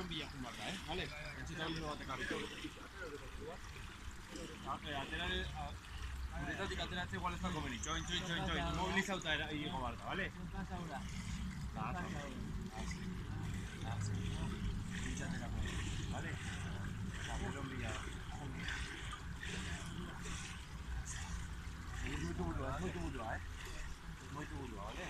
Kaberon bila jumar da, vale? Entzita hori batek hartu. Gurezatik ateratzea igual ez da komeni. Txoin. Mobilizauta higo barda, vale? Pintxaterako, vale? Kaberon bila. Es muy tu burua, Es muy tu burua, vale?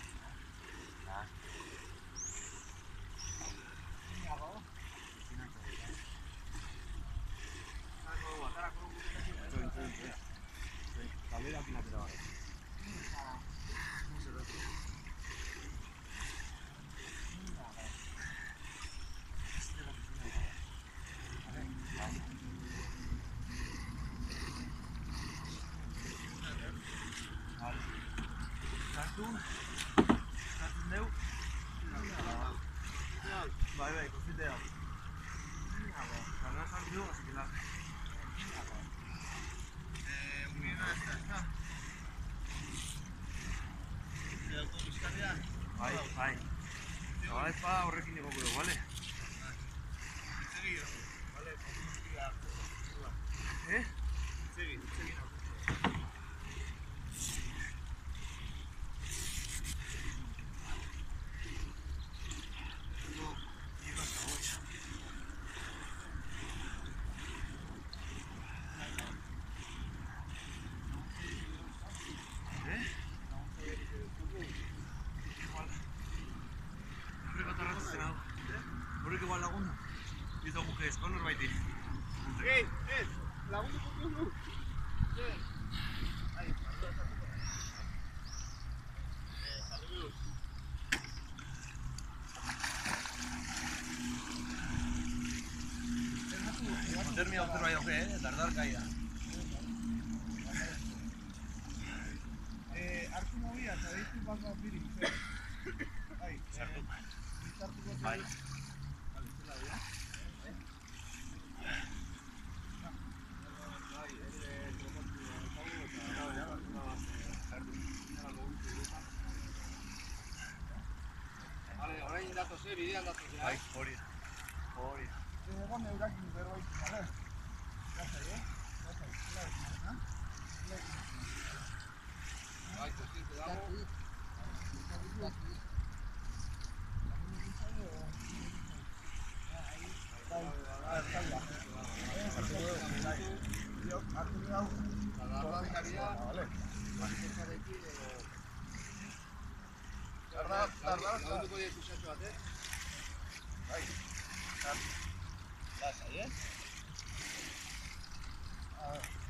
Kalera aquí atera vale. Sartu neu. Bai, konfitea. Karna sartu dugu, así que la... Bai. Ahora es para horrekin egoko dugu, vale? Vale, Segi. Horrek igual lagundu. Izo guke esko norbaitik. Lagundu putu. Termina observa yo que, tardar caída. Hartu movida, sabéis que vas a abrir ahí. Sartu. Bai. Vale, orain datoz, bidean datoz. Bai, hori. Egon eurakin berbait, vale? Lasai, Lasai. Bai, kontziente dago. Lasai,